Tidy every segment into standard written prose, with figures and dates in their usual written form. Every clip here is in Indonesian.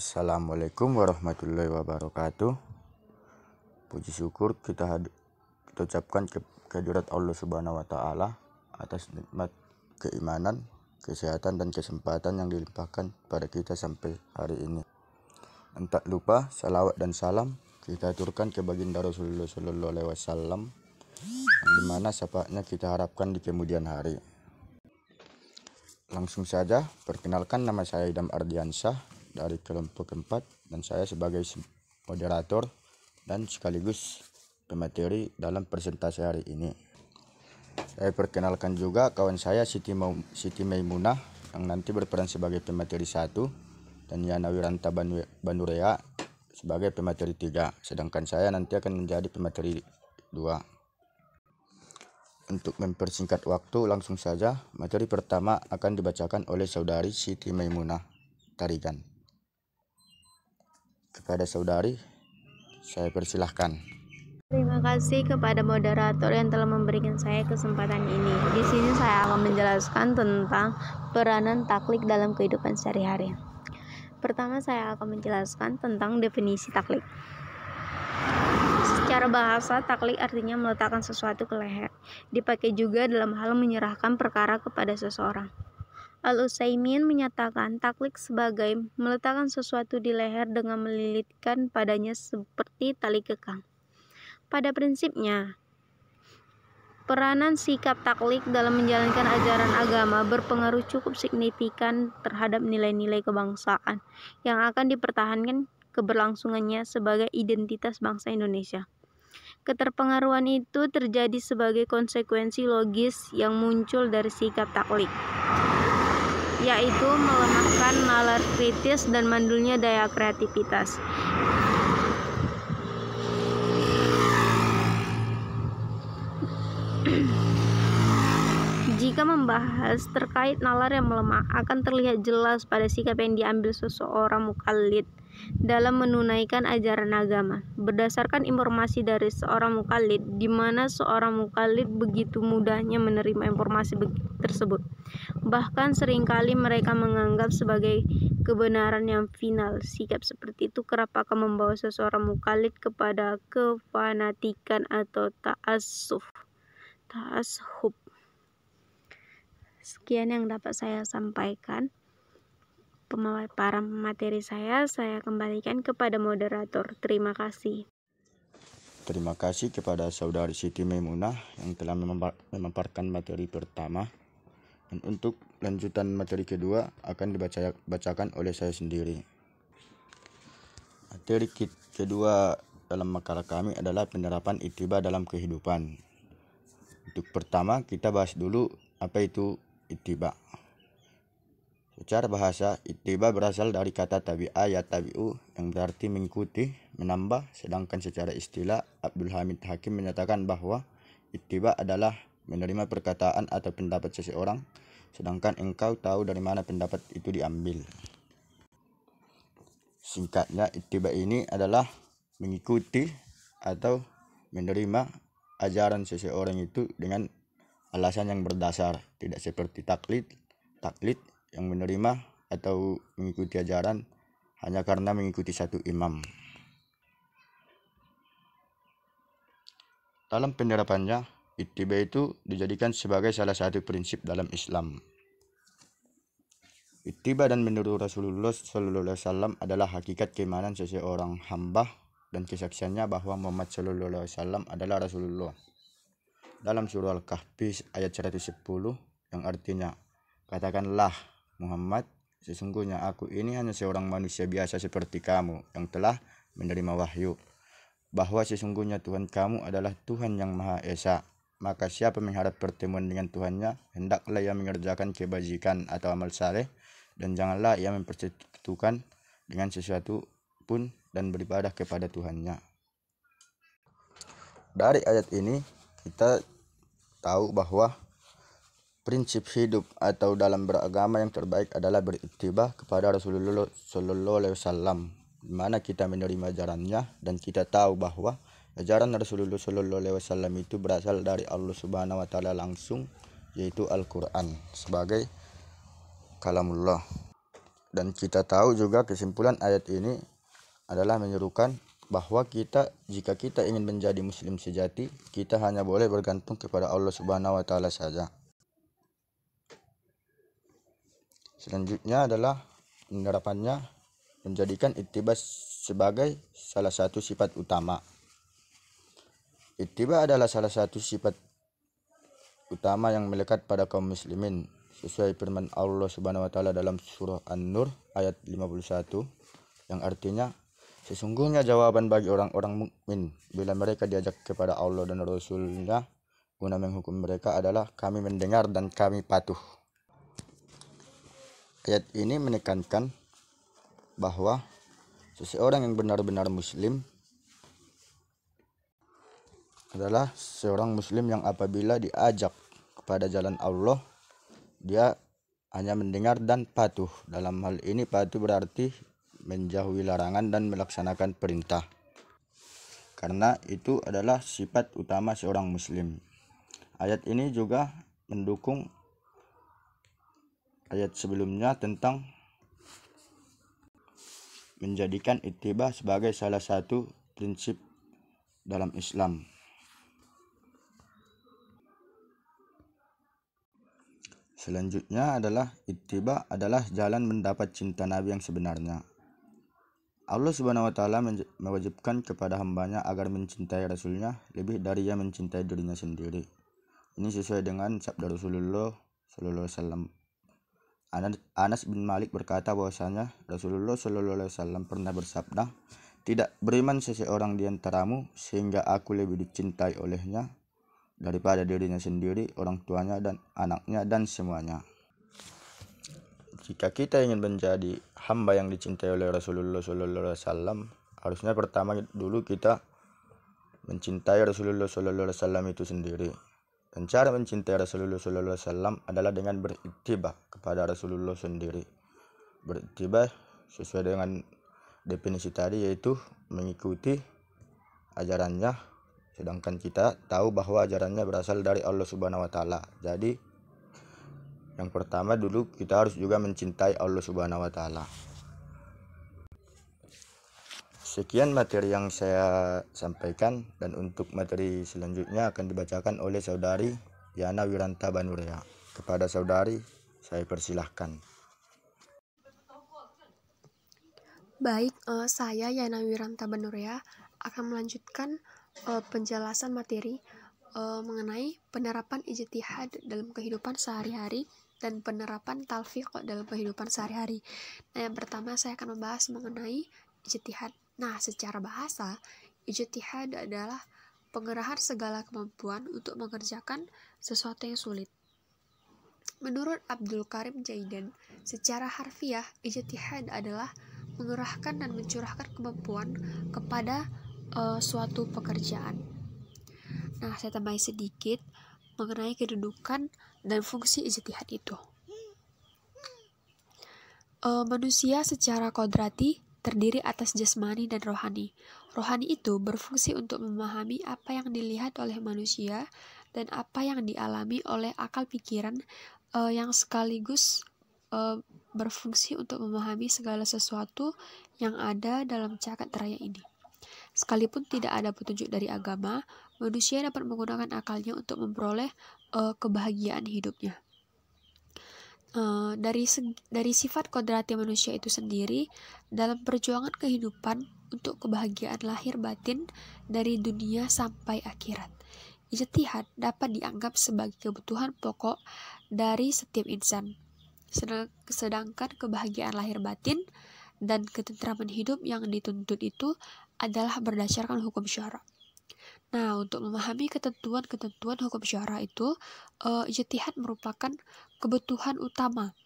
Assalamualaikum warahmatullahi wabarakatuh. Puji syukur kita ucapkan kehadirat Allah Subhanahu wa Ta'ala atas nikmat keimanan, kesehatan, dan kesempatan yang dilimpahkan pada kita sampai hari ini. Dan tak lupa salawat dan salam kita aturkan ke baginda Rasulullah Sallallahu Alaihi Wasallam, yang dimana syafaatnya kita harapkan di kemudian hari. Langsung saja, perkenalkan, nama saya Idam Ardiansyah dari kelompok 4, dan saya sebagai moderator dan sekaligus pemateri dalam presentasi hari ini. Saya perkenalkan juga kawan saya Siti Maimunah yang nanti berperan sebagai pemateri 1, dan Yana Wiranta Banurea sebagai pemateri 3, sedangkan saya nanti akan menjadi pemateri 2. Untuk mempersingkat waktu, langsung saja materi pertama akan dibacakan oleh saudari Siti Maimunah Tarigan. Kepada saudari, saya persilahkan. Terima kasih kepada moderator yang telah memberikan saya kesempatan ini. Di sini saya akan menjelaskan tentang peranan taklik dalam kehidupan sehari-hari. Pertama, saya akan menjelaskan tentang definisi taklik. Secara bahasa, taklik artinya meletakkan sesuatu ke leher. Dipakai juga dalam hal menyerahkan perkara kepada seseorang. Al-Utsaimin menyatakan taklik sebagai meletakkan sesuatu di leher dengan melilitkan padanya seperti tali kekang. Pada prinsipnya, peranan sikap taklik dalam menjalankan ajaran agama berpengaruh cukup signifikan terhadap nilai-nilai kebangsaan yang akan dipertahankan keberlangsungannya sebagai identitas bangsa Indonesia. Keterpengaruhan itu terjadi sebagai konsekuensi logis yang muncul dari sikap taklik, yaitu melemahkan nalar kritis dan mandulnya daya kreativitas. Jika membahas terkait nalar yang melemah, akan terlihat jelas pada sikap yang diambil seseorang mukallid dalam menunaikan ajaran agama. Berdasarkan informasi dari seorang mukallid, di mana seorang mukallid begitu mudahnya menerima informasi tersebut. Bahkan seringkali mereka menganggap sebagai kebenaran yang final. Sikap seperti itu kerap akan membawa seseorang mukallid kepada kefanatikan atau ta'assub. Sekian yang dapat saya sampaikan. Pemaparan materi saya kembalikan kepada moderator. Terima kasih. Terima kasih kepada saudari Siti Maimunah yang telah memaparkan materi pertama. Dan untuk lanjutan materi kedua akan dibacakan oleh saya sendiri. Materi kedua dalam makalah kami adalah penerapan ittiba dalam kehidupan. Untuk pertama, kita bahas dulu apa itu ittiba. Secara bahasa, ittiba berasal dari kata tabi'a ya tabi'u yang berarti mengikuti, menambah, sedangkan secara istilah Abdul Hamid Hakim menyatakan bahwa ittiba adalah menerima perkataan atau pendapat seseorang, sedangkan engkau tahu dari mana pendapat itu diambil. Singkatnya, ittiba ini adalah mengikuti atau menerima ajaran seseorang itu dengan alasan yang berdasar, tidak seperti taklid yang menerima atau mengikuti ajaran hanya karena mengikuti satu imam. Dalam penerapannya, ittiba itu dijadikan sebagai salah satu prinsip dalam Islam. Ittiba dan menurut Rasulullah Sallallahu Alaihi Wasallam adalah hakikat keimanan seseorang hamba dan kesaksiannya bahwa Muhammad Sallallahu Alaihi Wasallam adalah Rasulullah. Dalam surah Al-Kahfi ayat 110 yang artinya, katakanlah Muhammad, sesungguhnya aku ini hanya seorang manusia biasa seperti kamu yang telah menerima wahyu, bahwa sesungguhnya Tuhan kamu adalah Tuhan yang Maha Esa. Maka siapa mengharap pertemuan dengan Tuhannya, hendaklah ia mengerjakan kebajikan atau amal saleh, dan janganlah ia mempersekutukan dengan sesuatu pun dan beribadah kepada Tuhannya. Dari ayat ini kita tahu bahwa prinsip hidup atau dalam beragama yang terbaik adalah berittiba kepada Rasulullah Sallallahu Alaihi Wasallam, di mana kita menerima ajarannya dan kita tahu bahwa ajaran Rasulullah Sallallahu Alaihi Wasallam itu berasal dari Allah Subhanahu Wa Taala langsung, yaitu Al-Quran sebagai kalamullah. Dan kita tahu juga kesimpulan ayat ini adalah menyerukan bahwa jika kita ingin menjadi muslim sejati, kita hanya boleh bergantung kepada Allah Subhanahu wa taala saja. Selanjutnya adalah penerapannya menjadikan ittiba sebagai salah satu sifat utama. Ittiba adalah salah satu sifat utama yang melekat pada kaum muslimin sesuai firman Allah Subhanahu wa taala dalam surah An-Nur ayat 51 yang artinya, sesungguhnya jawaban bagi orang-orang mukmin bila mereka diajak kepada Allah dan Rasul-Nya guna menghukum mereka adalah kami mendengar dan kami patuh. Ayat ini menekankan bahwa seseorang yang benar-benar muslim adalah seorang muslim yang apabila diajak kepada jalan Allah, dia hanya mendengar dan patuh. Dalam hal ini patuh berarti menjauhi larangan dan melaksanakan perintah, karena itu adalah sifat utama seorang muslim. Ayat ini juga mendukung ayat sebelumnya tentang menjadikan ittiba sebagai salah satu prinsip dalam Islam. Selanjutnya adalah ittiba adalah jalan mendapat cinta Nabi yang sebenarnya. Allah Subhanahu wa taala mewajibkan kepada hambanya agar mencintai Rasulnya lebih dari ia mencintai dirinya sendiri. Ini sesuai dengan sabda Rasulullah sallallahu alaihi wasallam. Anas bin Malik berkata bahwasanya Rasulullah sallallahu alaihi wasallam pernah bersabda, "Tidak beriman seseorang di antaramu sehingga aku lebih dicintai olehnya daripada dirinya sendiri, orang tuanya dan anaknya dan semuanya." Jika kita ingin menjadi hamba yang dicintai oleh Rasulullah sallallahu alaihi wasallam, harusnya pertama dulu kita mencintai Rasulullah sallallahu alaihi wasallam itu sendiri. Dan cara mencintai Rasulullah sallallahu alaihi wasallam adalah dengan berittiba kepada Rasulullah sendiri. Berittiba sesuai dengan definisi tadi, yaitu mengikuti ajarannya, sedangkan kita tahu bahwa ajarannya berasal dari Allah Subhanahu wa taala. Jadi yang pertama dulu kita harus juga mencintai Allah Subhanahu wa taala. Sekian materi yang saya sampaikan, dan untuk materi selanjutnya akan dibacakan oleh saudari Yana Wiranta Banurea. Kepada saudari saya persilahkan. Baik, saya Yana Wiranta Banurea akan melanjutkan penjelasan materi mengenai penerapan ijtihad dalam kehidupan sehari-hari dan penerapan talfiq dalam kehidupan sehari-hari. Nah, yang pertama saya akan membahas mengenai ijtihad. Nah, secara bahasa, ijtihad adalah pengerahan segala kemampuan untuk mengerjakan sesuatu yang sulit. Menurut Abdul Karim Jaidan, secara harfiah, ijtihad adalah mengerahkan dan mencurahkan kemampuan kepada suatu pekerjaan. Nah, saya tambahin sedikit mengenai kedudukan dan fungsi ijtihad itu. Manusia secara kodrati terdiri atas jasmani dan rohani. Rohani itu berfungsi untuk memahami apa yang dilihat oleh manusia dan apa yang dialami oleh akal pikiran, yang sekaligus berfungsi untuk memahami segala sesuatu yang ada dalam jagat raya ini. Sekalipun tidak ada petunjuk dari agama, manusia dapat menggunakan akalnya untuk memperoleh kebahagiaan hidupnya. Dari sifat kodrati manusia itu sendiri dalam perjuangan kehidupan untuk kebahagiaan lahir batin dari dunia sampai akhirat. Ijtihad dapat dianggap sebagai kebutuhan pokok dari setiap insan. Sedangkan kebahagiaan lahir batin dan ketentraman hidup yang dituntut itu adalah berdasarkan hukum syara. Nah, untuk memahami ketentuan-ketentuan hukum syara itu, ijtihad merupakan kebutuhan utama.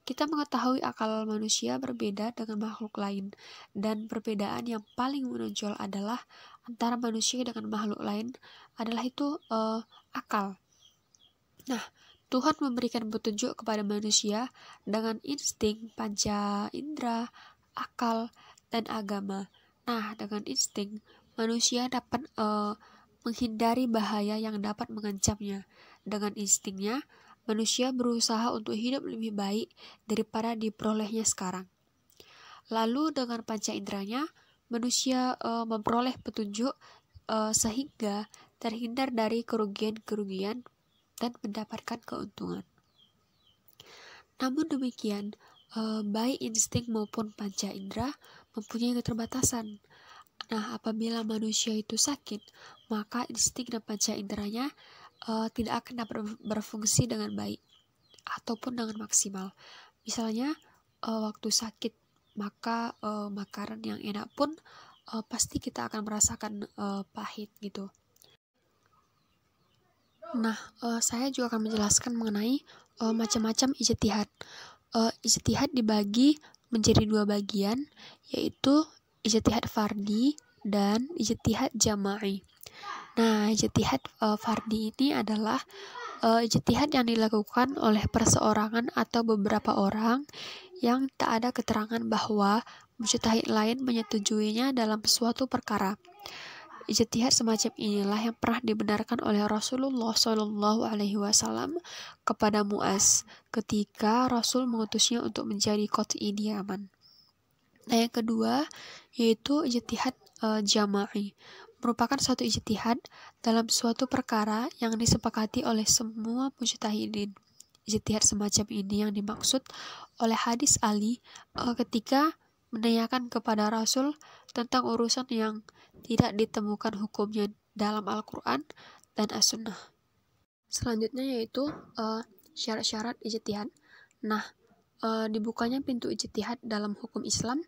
Kita mengetahui akal manusia berbeda dengan makhluk lain, dan perbedaan yang paling menonjol adalah antara manusia dengan makhluk lain adalah itu akal. Nah, Tuhan memberikan petunjuk kepada manusia dengan insting, panca indera, akal, dan agama. Nah, dengan insting, manusia dapat menghindari bahaya yang dapat mengancamnya. Dengan instingnya, manusia berusaha untuk hidup lebih baik daripada diperolehnya sekarang. Lalu dengan panca inderanya, manusia memperoleh petunjuk sehingga terhindar dari kerugian-kerugian dan mendapatkan keuntungan. Namun demikian, baik insting maupun panca indera mempunyai keterbatasan. Nah, apabila manusia itu sakit, maka insting dan panca inderanya tidak akan dapat berfungsi dengan baik ataupun dengan maksimal. Misalnya, waktu sakit, maka makanan yang enak pun pasti kita akan merasakan pahit gitu. Nah, saya juga akan menjelaskan mengenai macam-macam ijtihad. Ijtihad dibagi menjadi dua bagian, yaitu ijtihad fardi dan ijtihad jama'i. Nah, ijtihad fardi ini adalah ijtihad yang dilakukan oleh perseorangan atau beberapa orang yang tak ada keterangan bahwa mujtahid lain menyetujuinya dalam suatu perkara. Ijtihad semacam inilah yang pernah dibenarkan oleh Rasulullah SAW kepada Mu'az ketika Rasul mengutusnya untuk menjadi qadhi di Yaman. Nah, yang kedua yaitu ijtihad jama'i, merupakan suatu ijtihad dalam suatu perkara yang disepakati oleh semua mujtahidin. Ijtihad semacam ini yang dimaksud oleh hadis Ali ketika menanyakan kepada Rasul tentang urusan yang tidak ditemukan hukumnya dalam Al-Quran dan As-Sunnah. Selanjutnya yaitu syarat-syarat ijtihad. Nah, dibukanya pintu ijtihad dalam hukum Islam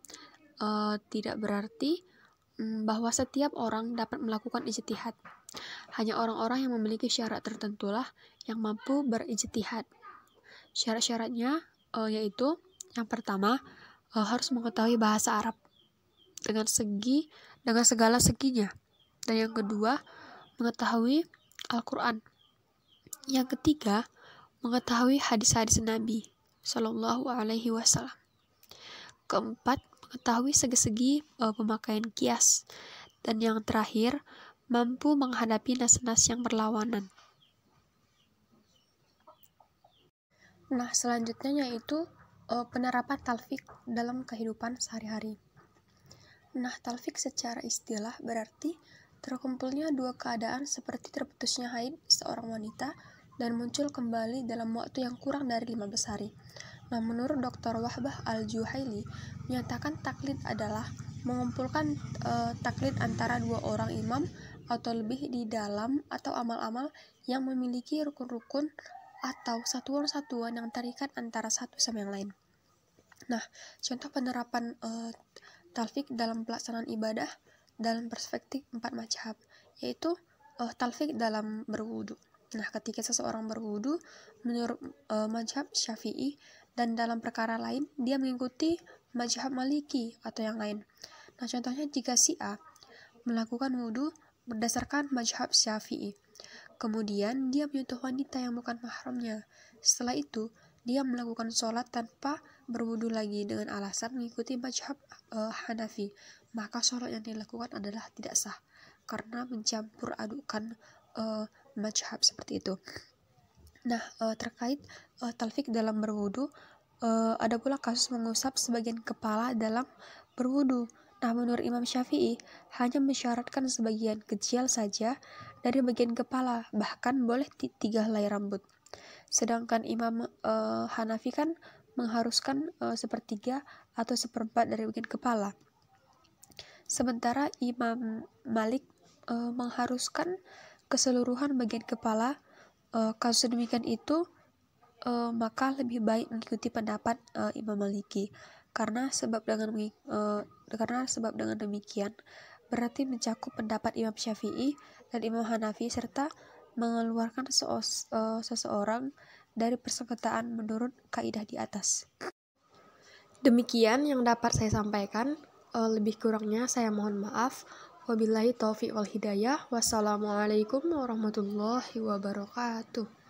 tidak berarti bahwa setiap orang dapat melakukan ijtihad. Hanya orang-orang yang memiliki syarat tertentulah yang mampu berijtihad. Syarat-syaratnya yaitu yang pertama, harus mengetahui bahasa Arab dengan segala seginya. Dan yang kedua, mengetahui Al-Quran. Yang ketiga, mengetahui hadis-hadis Nabi Sallallahu Alaihi Wasallam. Keempat, mengetahui segi-segi pemakaian kias. Dan yang terakhir, mampu menghadapi nas-nas yang berlawanan. Nah, selanjutnya yaitu penerapan talfik dalam kehidupan sehari-hari. Nah, talfik secara istilah berarti terkumpulnya dua keadaan seperti terputusnya haid seorang wanita dan muncul kembali dalam waktu yang kurang dari 15 hari. Nah, menurut Dr. Wahbah Al-Juhaili menyatakan taklid adalah mengumpulkan taklid antara dua orang imam atau lebih di dalam atau amal-amal yang memiliki rukun-rukun atau satuan-satuan yang terikat antara satu sama yang lain. Nah, contoh penerapan talfik dalam pelaksanaan ibadah dalam perspektif 4 mazhab, yaitu talfik dalam berwudu. Nah, ketika seseorang berwudu menurut mazhab Syafi'i dan dalam perkara lain dia mengikuti mazhab Maliki atau yang lain. Nah, contohnya jika si A melakukan wudu berdasarkan mazhab Syafi'i, kemudian dia menyentuh wanita yang bukan mahramnya. Setelah itu dia melakukan sholat tanpa berwudu lagi dengan alasan mengikuti mazhab Hanafi, maka sholat yang dilakukan adalah tidak sah karena mencampur adukan mazhab seperti itu. Nah, terkait talfik dalam berwudu, ada pula kasus mengusap sebagian kepala dalam berwudu. Nah, menurut Imam Syafi'i hanya mensyaratkan sebagian kecil saja dari bagian kepala, bahkan boleh 3 helai rambut. Sedangkan Imam Hanafi kan mengharuskan 1/3 atau 1/4 dari bagian kepala. Sementara Imam Malik mengharuskan keseluruhan bagian kepala. Kasus demikian itu maka lebih baik mengikuti pendapat Imam Maliki karena sebab dengan demikian berarti mencakup pendapat Imam Syafi'i dan Imam Hanafi serta mengeluarkan seseorang dari persengketaan menurut kaidah di atas. Demikian yang dapat saya sampaikan. Lebih kurangnya saya mohon maaf. Wabillahi taufiq wal hidayah. Wassalamualaikum warahmatullahi wabarakatuh.